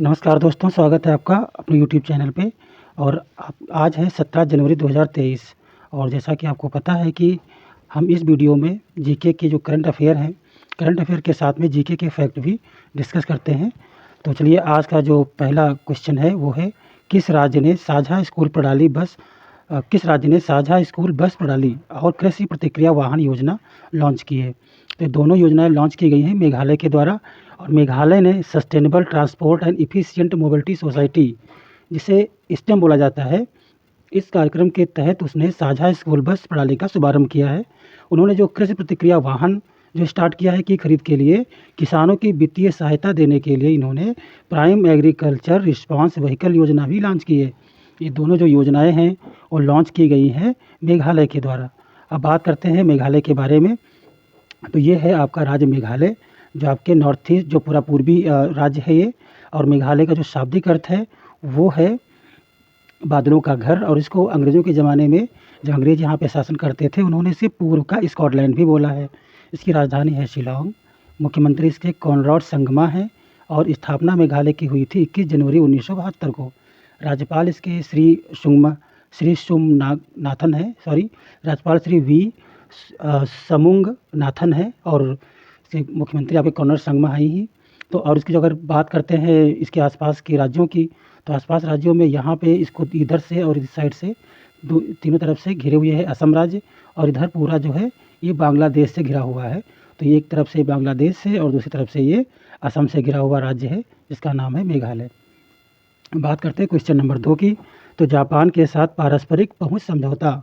नमस्कार दोस्तों, स्वागत है आपका अपने यूट्यूब चैनल पे। और आज है 17 जनवरी 2023 और जैसा कि आपको पता है कि हम इस वीडियो में जीके के जो करंट अफेयर हैं, करंट अफेयर के साथ में जीके के फैक्ट भी डिस्कस करते हैं। तो चलिए, आज का जो पहला क्वेश्चन है वो है, किस राज्य ने साझा स्कूल बस प्रणाली और कृषि प्रतिक्रिया वाहन योजना लॉन्च की है। तो दोनों योजनाएं लॉन्च की गई हैं मेघालय के द्वारा। और मेघालय ने sustainable transport and efficient mobility society, जिसे स्टेम बोला जाता है, इस कार्यक्रम के तहत उसने साझा स्कूल बस प्रणाली का शुभारंभ किया है। उन्होंने जो कृषि प्रतिक्रिया वाहन जो स्टार्ट किया है की खरीद के लिए किसानों की वित्तीय सहायता देने के लिए इन्होंने प्राइम एग्रीकल्चर रिस्पांस व्हीकल योजना भी लॉन्च की है। ये दोनों जो योजनाएं हैं वो लॉन्च की गई हैं मेघालय के द्वारा। अब बात करते हैं मेघालय के बारे में। तो ये है आपका राज्य मेघालय, जो आपके नॉर्थ ईस्ट जो पूरा पूर्वी राज्य है ये। और मेघालय का जो शाब्दिक अर्थ है वो है बादलों का घर। और इसको अंग्रेज़ों के ज़माने में जब अंग्रेज़ यहाँ पे शासन करते थे उन्होंने इसे पूर्व का स्कॉटलैंड भी बोला है। इसकी राजधानी है शिलांग। मुख्यमंत्री इसके कॉनराड संगमा हैं और स्थापना मेघालय की हुई थी 21 जनवरी 1972 को। राज्यपाल इसके राज्यपाल श्री वी समुंग नाथन है और मुख्यमंत्री आपके कॉनराड संगमा है ही। तो और इसकी जो अगर बात करते हैं इसके आसपास के राज्यों की, तो आसपास राज्यों में यहाँ पे इसको इधर से और इस साइड से तीनों तरफ से घिरे हुए है असम राज्य, और इधर पूरा जो है ये बांग्लादेश से घिरा हुआ है। तो ये एक तरफ से बांग्लादेश से और दूसरी तरफ से ये असम से घिरा हुआ राज्य है जिसका नाम है मेघालय। बात करते हैं क्वेश्चन नंबर 2 की। तो जापान के साथ पारस्परिक पहुंच समझौता,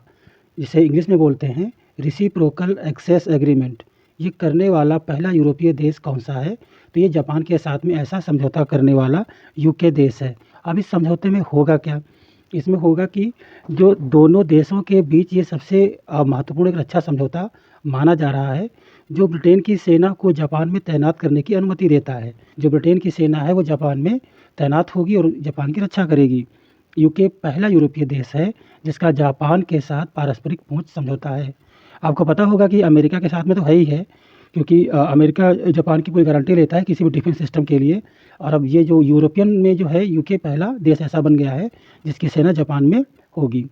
जिसे इंग्लिश में बोलते हैं रेसिप्रोकल एक्सेस एग्रीमेंट, ये करने वाला पहला यूरोपीय देश कौन सा है? तो ये जापान के साथ में ऐसा समझौता करने वाला यूके देश है। अब इस समझौते में होगा क्या? इसमें होगा कि जो दोनों देशों के बीच ये सबसे महत्वपूर्ण एक रक्षा समझौता माना जा रहा है, जो ब्रिटेन की सेना को जापान में तैनात करने की अनुमति देता है। जो ब्रिटेन की सेना है वो जापान में तैनात होगी और जापान की रक्षा करेगी। यूके पहला यूरोपीय देश है जिसका जापान के साथ पारस्परिक पहुंच समझौता है। आपको पता होगा कि अमेरिका के साथ में तो है ही है, क्योंकि अमेरिका जापान की पूरी गारंटी लेता है किसी भी डिफेंस सिस्टम के लिए। और अब ये जो यूरोपियन में जो है यूके पहला देश ऐसा बन गया है जिसकी सेना जापान में होगी।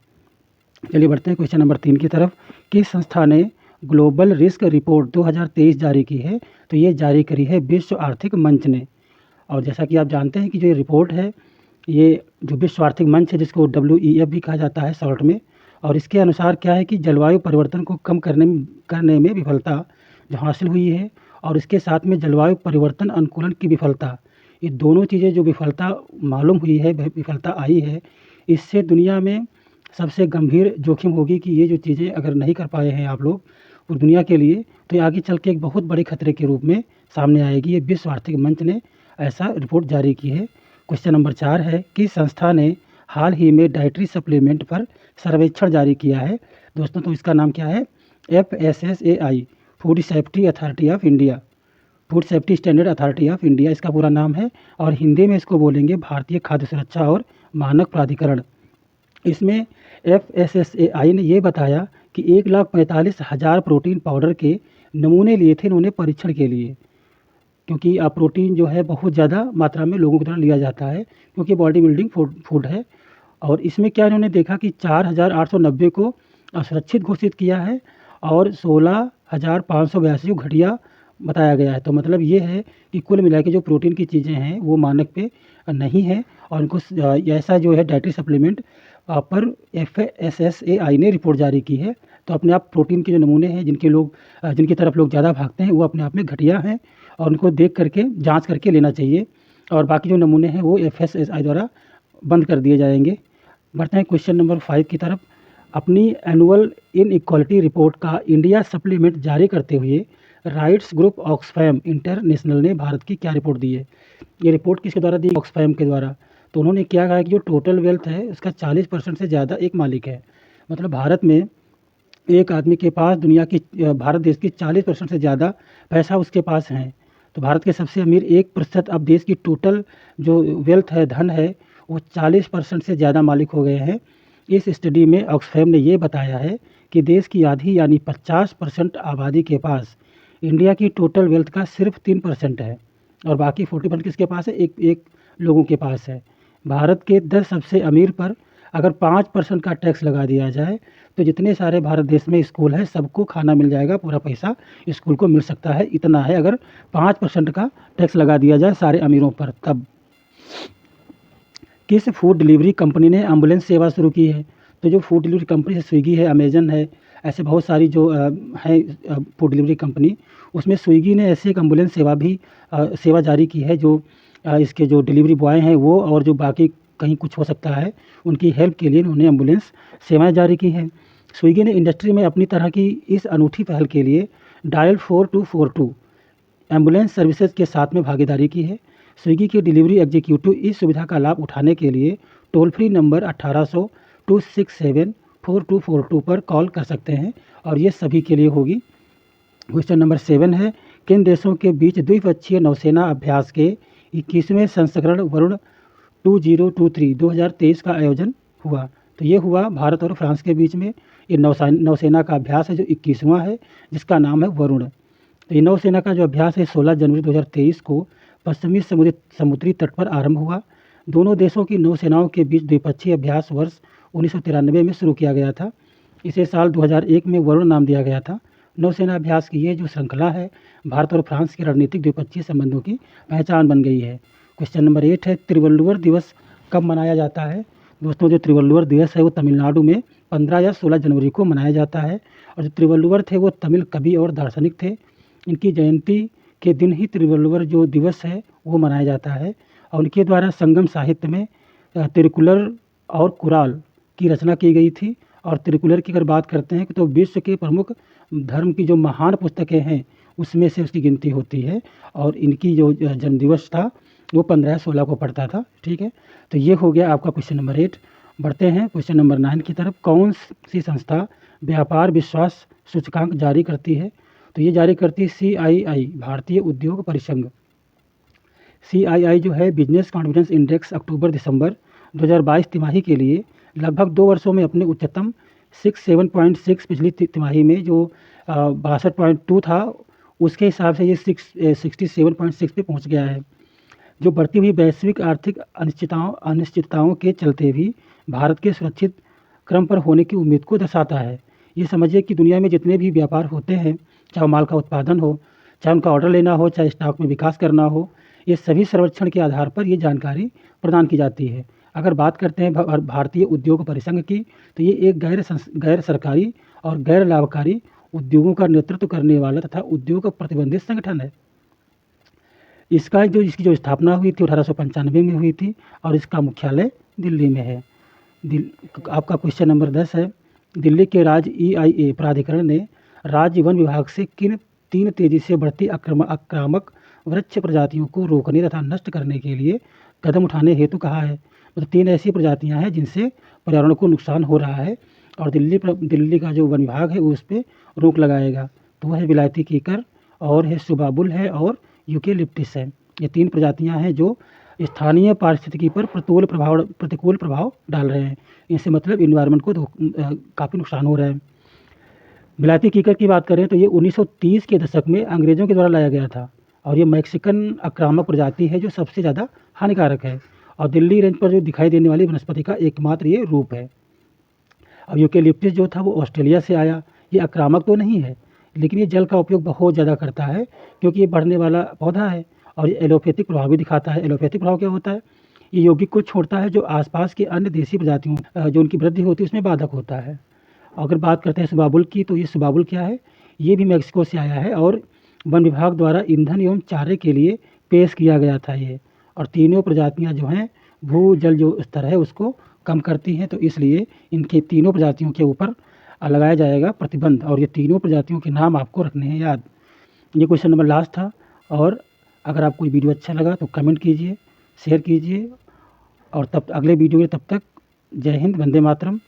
चलिए बढ़ते हैं क्वेश्चन नंबर 3 की तरफ। किस संस्था ने ग्लोबल रिस्क रिपोर्ट 2023 जारी की है? तो ये जारी करी है विश्व आर्थिक मंच ने। और जैसा कि आप जानते हैं कि जो ये रिपोर्ट है, ये जो विश्व आर्थिक मंच है जिसको WEF भी कहा जाता है शॉर्ट में, और इसके अनुसार क्या है कि जलवायु परिवर्तन को कम करने में विफलता जो हासिल हुई है और इसके साथ में जलवायु परिवर्तन अनुकूलन की विफलता, ये दोनों चीज़ें जो विफलता मालूम हुई है, विफलता आई है, इससे दुनिया में सबसे गंभीर जोखिम होगी कि ये जो चीज़ें अगर नहीं कर पाए हैं आप लोग पूरी दुनिया के लिए, तो ये आगे चल के एक बहुत बड़े खतरे के रूप में सामने आएगी। ये विश्व आर्थिक मंच ने ऐसा रिपोर्ट जारी की है। क्वेश्चन नंबर 4 है, किस संस्था ने हाल ही में डाइटरी सप्लीमेंट पर सर्वेक्षण जारी किया है? दोस्तों, तो इसका नाम क्या है? FSSAI, food safety authority of India, food safety standard authority of India इसका पूरा नाम है। और हिंदी में इसको बोलेंगे भारतीय खाद्य सुरक्षा और मानक प्राधिकरण। इसमें FSSAI ने ये बताया कि 1,45,000 प्रोटीन पाउडर के नमूने लिए थे इन्होंने परीक्षण के लिए, क्योंकि प्रोटीन जो है बहुत ज़्यादा मात्रा में लोगों की तरह लिया जाता है क्योंकि बॉडी बिल्डिंग फूड है। और इसमें क्या इन्होंने देखा कि 4,890 को असुरक्षित घोषित किया है और 16,582 को घटिया बताया गया है। तो मतलब ये है कि कुल मिला के जो प्रोटीन की चीज़ें हैं वो मानक पे नहीं है। और उनको ऐसा जो है डाइटरी सप्लीमेंट पर FSSAI ने रिपोर्ट जारी की है। तो अपने आप प्रोटीन के जो नमूने हैं जिनकी तरफ लोग ज़्यादा भागते हैं वो अपने आप में घटिया हैं और उनको देख करके जांच करके लेना चाहिए। और बाकी जो नमूने हैं वो FSSAI द्वारा बंद कर दिए जाएंगे। बढ़ते हैं क्वेश्चन नंबर 5 की तरफ। अपनी एनुअल इनइक्वालिटी रिपोर्ट का इंडिया सप्लीमेंट जारी करते हुए राइट्स ग्रुप ऑक्सफैम इंटरनेशनल ने भारत की क्या रिपोर्ट दी है? ये रिपोर्ट किसके द्वारा दी? ऑक्सफैम के द्वारा। तो उन्होंने क्या कहा कि जो टोटल वेल्थ है उसका 40% से ज़्यादा एक मालिक है। मतलब भारत में एक आदमी के पास भारत देश की 40% से ज़्यादा पैसा उसके पास है। तो भारत के सबसे अमीर 1% अब देश की टोटल जो वेल्थ है, धन है, वो 40% से ज़्यादा मालिक हो गए हैं। इस स्टडी में ऑक्सफैम ने ये बताया है कि देश की आधी यानी 50% आबादी के पास इंडिया की टोटल वेल्थ का सिर्फ 3% है और बाकी 40% किसके पास है? एक लोगों के पास है। भारत के 10 सबसे अमीर पर अगर 5% का टैक्स लगा दिया जाए तो जितने सारे भारत देश में स्कूल है सबको खाना मिल जाएगा, पूरा पैसा स्कूल को मिल सकता है। इतना है अगर 5% का टैक्स लगा दिया जाए सारे अमीरों पर तब। किस फूड डिलीवरी कंपनी ने एम्बुलेंस सेवा शुरू की है? तो जो फूड डिलीवरी कंपनी है स्विगी है, अमेजन है, ऐसे बहुत सारी जो है फूड डिलीवरी कंपनी, उसमें स्विगी ने ऐसी एक एम्बुलेंस सेवा भी सेवा जारी की है जो इसके जो डिलीवरी बॉय हैं वो और जो बाकी कहीं कुछ हो सकता है उनकी हेल्प के लिए उन्होंने एम्बुलेंस सेवाएं जारी की हैं। स्विगी ने इंडस्ट्री में अपनी तरह की इस अनूठी पहल के लिए डायल 4242 एम्बुलेंस सर्विसेज के साथ में भागीदारी की है। स्विगी के डिलीवरी एग्जीक्यूटिव इस सुविधा का लाभ उठाने के लिए टोल फ्री नंबर 1800-267-4242 पर कॉल कर सकते हैं और ये सभी के लिए होगी। क्वेश्चन नंबर 7 है, किन देशों के बीच द्विपक्षीय नौसेना अभ्यास के 21वें संस्करण वरुण 2023 का आयोजन हुआ? तो ये हुआ भारत और फ्रांस के बीच में। ये नौसेना का अभ्यास है जो 21वां है, जिसका नाम है वरुण। तो ये नौसेना का जो अभ्यास है 16 जनवरी 2023 को पश्चिमी समुद्री तट पर आरंभ हुआ। दोनों देशों की नौसेनाओं के बीच द्विपक्षीय अभ्यास वर्ष 1993 में शुरू किया गया था। इसे साल 2001 में वरुण नाम दिया गया था। नौसेना अभ्यास की ये जो श्रृंखला है भारत और फ्रांस के रणनीतिक द्विपक्षीय संबंधों की पहचान बन गई है। क्वेश्चन नंबर 8 है, त्रिवल्लुवर दिवस कब मनाया जाता है? दोस्तों, जो त्रिवल्लुवर दिवस है वो तमिलनाडु में 15 या 16 जनवरी को मनाया जाता है। और जो त्रिवल्लुवर थे वो तमिल कवि और दार्शनिक थे। इनकी जयंती के दिन ही त्रिवल्लुवर जो दिवस है वो मनाया जाता है। और उनके द्वारा संगम साहित्य में तिरुकुलर और कुराल की रचना की गई थी। और तिरुकुलर की अगर बात करते हैं तो विश्व के प्रमुख धर्म की जो महान पुस्तकें हैं उसमें से उसकी गिनती होती है। और इनकी जो जन्मदिवस था वो 15/16 को पड़ता था। ठीक है, तो ये हो गया आपका क्वेश्चन नंबर 8। बढ़ते हैं क्वेश्चन नंबर 9 की तरफ। कौन सी संस्था व्यापार विश्वास सूचकांक जारी करती है? तो ये जारी करती है CII, भारतीय उद्योग परिसंघ। CII जो है बिजनेस कॉन्फिडेंस इंडेक्स अक्टूबर दिसंबर 2022 तिमाही के लिए लगभग 2 वर्षों में अपने उच्चतम 67.6, पिछली तिमाही में जो 62.2 था उसके हिसाब से ये 67.6 पे पहुंच गया है। जो बढ़ती हुई वैश्विक आर्थिक अनिश्चितताओं के चलते भी भारत के सुरक्षित क्रम पर होने की उम्मीद को दर्शाता है। ये समझिए कि दुनिया में जितने भी व्यापार होते हैं, चाहे माल का उत्पादन हो, चाहे उनका ऑर्डर लेना हो, चाहे स्टॉक में विकास करना हो, ये सभी सर्वेक्षण के आधार पर ये जानकारी प्रदान की जाती है। अगर बात करते हैं भारतीय उद्योग परिसंघ की, तो ये एक गैर सरकारी और गैर लाभकारी उद्योगों का नेतृत्व करने वाला तथा उद्योग प्रतिबंधित संगठन है। इसकी जो स्थापना हुई थी 1895 में हुई थी और इसका मुख्यालय दिल्ली में है। आपका क्वेश्चन नंबर 10 है, दिल्ली के राज्य EIA प्राधिकरण ने राज्य वन विभाग से किन 3 तेजी से बढ़ती आक्रामक वृक्ष प्रजातियों को रोकने तथा नष्ट करने के लिए कदम उठाने हेतु कहा है? मतलब 3 ऐसी प्रजातियां हैं जिनसे पर्यावरण को नुकसान हो रहा है और दिल्ली का जो वन विभाग है वो उस पर रोक लगाएगा। तो वह है विलायती कीकर और है सुबाबुल है और यूकेलिप्टिस है। ये 3 प्रजातियां हैं जो स्थानीय पारिस्थितिकी पर प्रतिकूल प्रभाव डाल रहे हैं। इनसे मतलब इन्वायरमेंट को काफ़ी नुकसान हो रहा है। विलायती कीकर की बात करें तो ये 1930 के दशक में अंग्रेज़ों के द्वारा लाया गया था और ये मैक्सिकन आक्रामक प्रजाति है जो सबसे ज़्यादा हानिकारक है और दिल्ली रेंज पर जो दिखाई देने वाली वनस्पति का एकमात्र ये रूप है। अब यूकेलिप्टिस जो था वो ऑस्ट्रेलिया से आया। ये आक्रामक तो नहीं है लेकिन ये जल का उपयोग बहुत ज़्यादा करता है क्योंकि ये बढ़ने वाला पौधा है और ये एलोपैथिक प्रभाव भी दिखाता है। एलोपैथिक प्रभाव क्या होता है? ये यौगिक को छोड़ता है जो आसपास के अन्य देसी प्रजातियों जो उनकी वृद्धि होती है उसमें बाधक होता है। अगर बात करते हैं सुबाबुल की, तो ये सुबाबुल क्या है? ये भी मैक्सिको से आया है और वन विभाग द्वारा ईंधन एवं चारे के लिए पेश किया गया था ये। और तीनों प्रजातियां जो हैं भू जल जो स्तर है उसको कम करती हैं, तो इसलिए इनके तीनों प्रजातियों के ऊपर लगाया जाएगा प्रतिबंध। और ये तीनों प्रजातियों के नाम आपको रखने हैं याद। ये क्वेश्चन नंबर लास्ट था। और अगर आपको वीडियो अच्छा लगा तो कमेंट कीजिए, शेयर कीजिए और तब अगले वीडियो में तब तक जय हिंद, वंदे मातरम।